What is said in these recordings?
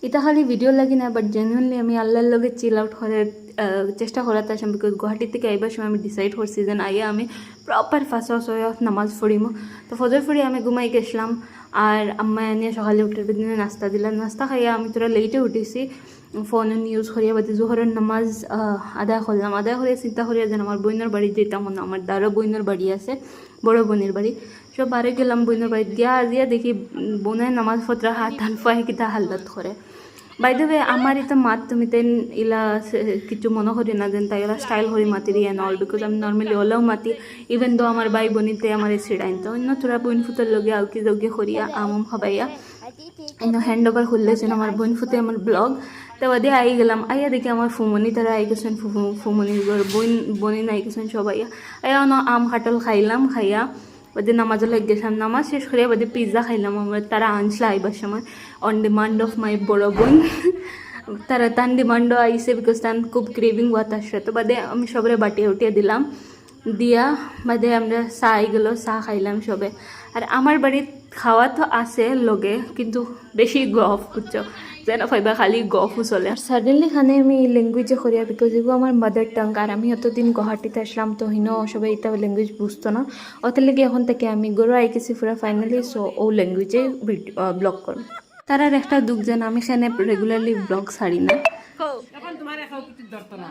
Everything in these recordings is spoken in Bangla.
এটা খালি ভিডিও লাগি না, বাট জেনুইনলি আমি আল্লাহর লগে চিল আউট করার চেষ্টা করাতে আসলাম। বিকজ গুয়াহাটি থেকে আইবার সময় আমি ডিসাইড করছি যে আইয়া আমি প্রপার ফাঁসা নামাজ পড়িমো। তো ফজর পড়ি আমি ঘুমাই গেছিলাম, আর আম্মা এনে সকালে উঠার দিনে নাস্তা দিলাম। নাস্তা খাইয়া আমি তোরা লেটে উঠেছি, ফোন ইউজ করিয়া বাদে জোহরের নামাজ আদায় করলাম। আদায় করিয়া চিন্তা করিয়া যেন আমার বোনের বাড়ি যেতাম না, আমার দারো বোনের বাড়ি আছে, বড় বোনের বাড়ি। সব বারে গেলাম বোনের বাড়ি দিয়া দেখি বোনের নামাজ ফতরা হাত হানফায় কিতা হাল্লত করে। বাই দ্য ওয়ে আমার এটা মাত তুমি তেন ইলা কিছু মনে করি না যেন তাই ওরা স্টাইল করি মাতিরি এন অল, বিকজ আমি নর্মালি ওলাও মাতি ইভেন দো আমার বাই বনিতে আমার সিডাইন তো অন্য তোরা বোন ফুতের লগে আউকি জৌকি করিয়া আমম হবাইয়া ইনো হ্যান্ড ওভার খুললেছেন আমার বোন ফুতে আমার ব্লগ। তো ওদে আই গেলাম, আইয়া দেখি আমার ফুমনি তারা আই গেছেন, ফুমনির বোন আই গেছেন সবাই। আইয়া আম কাটল খাইলাম, খাইয়া বাদে নামাজও লাগ গেছিলাম। নামাজ শেষ করিয়া বাদে পিৎজা খাইলাম। আমার তারা আনছিল আইবার সময় অন ডিমান্ড অফ মাই বড় বোন। তারা তান ডিমান্ডও আইসে বিকজ তান খুব ক্রেভিং হওয়া তার সাথে। বাদে আমি সবরে বাটিয়ে উঠিয়ে দিলাম, দিয়া বাদে আমরা চা আইগেলো, চা খাইলাম সবে। আর আমার বাড়ির খাওয়া তো আছে লগে, কিন্তু বেশি গফ বুঝছো, যেন ফাইবা খালি গফও চলে। আর সাডেনলি খানে আমি ল্যাঙ্গুয়েজে করিয়া বিকজ এগুলো আমার মাদার টাং। আর আমি অতদিন গুয়াহাটিতে আসলাম তো হিনো সবাই এটা ল্যাঙ্গুয়েজ বুঝতো না, ওদের লেগে এখন থেকে আমি গরু আই গেছি পুরা ফাইনালি। সো ও ল্যাঙ্গুয়েজে ব্লগ করব। তার আর একটা দুঃখ যেন আমি সেখানে রেগুলারলি ব্লগ ছাড়ি না। এখন তোমার এখন কিছু দরকার না,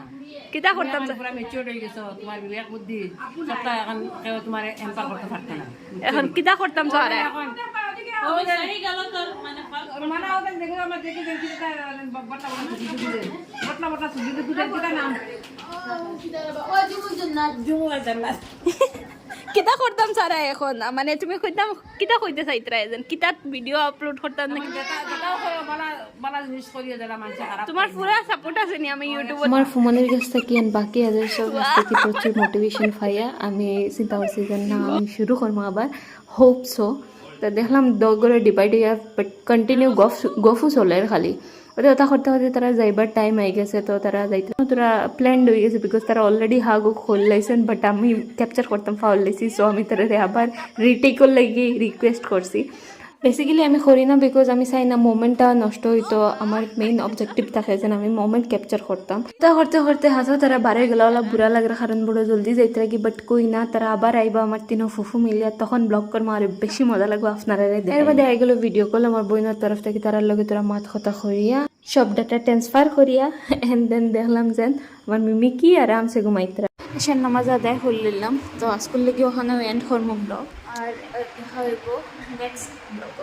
কিতা করতাম পুরা ম্যাচিউরড হয়ে গেছো, তোমার বিবেক বুদ্ধি সবটা এখন কেউ তোমার এম্পার করতে পারতো না। এখন কিতা করতাম তো আর এখন ওই সরি গেল তোর মানে ওদের দেখো আমার দেখে দেখি বটলা বটলা বটলা সুজি দুধের কিটা নাম ও জুমুল জান্নাত কিতা করতাম সারা এখন, মানে তুমি কইতাম কিতা কইতে চাইতরা এজন কিতা ভিডিও আপলোড করতাম না, যেটাও বলা বলা জিনিস করিয়ে যারা মানুষ খারাপ। তোমার পুরা সাপোর্ট আছে নি আমি ইউটিউবে। আমার ফুমানের কাছ থেকে বাকি আদার সব কাছ থেকে প্রচুর মোটিভেশন পাইয়া আমি চিন্তা করছি যে না আমি শুরু করবো আবার, হোপ সো। তো দেখলাম দগরে ডিভাইড হইয়া বাট কন্টিনিউ গফু চলে খালি। ওদের ওটা করতে করতে তারা যাইবার টাইম আই গেছে, তো তারা যাইতে তোরা প্ল্যান্ড হয়ে গেছে বিকজ তারা অলরেডি হাগো খোল লাইছেন, বাট আমি ক্যাপচার করতাম ফাউল লাইছি। সো আমি তারা আবার রিটেকর লাগি রিকোয়েস্ট করছি। বেসিক্যালি আমি করি না বিকজ আমি চাই না মোমেন্টটা নষ্ট হইতো। আমার মেইন অবজেক্টিভ থাকে যে আমি মোমেন্ট ক্যাপচার করতাম। তা করতে করতে হাসো তারা বারে গেলা ওলা বুড়া লাগার কারণ বড় জলদি যাইতে লাগি, বাট কই না তারা আবার আইবা আমার তিনও ফুফু মিলিয়া, তখন ব্লগ করবো আর বেশি মজা লাগবে আপনারা। এর বাদে আইগুলো ভিডিও কল আমার বোনের তরফ থেকে, তারার লগে তোরা মাত কথা করিয়া সব ডাটা ট্রান্সফার করিয়া এন্ড দেন দেখলাম যেন আমার মিমি কি আরামসে ঘুমাইতরা। এসে নামাজ আদায় করলাম, তো আজকের লেগে ওখানে এন্ড করবো ব্লগ। আর দেখা হইব নেক্সট ব্লগ।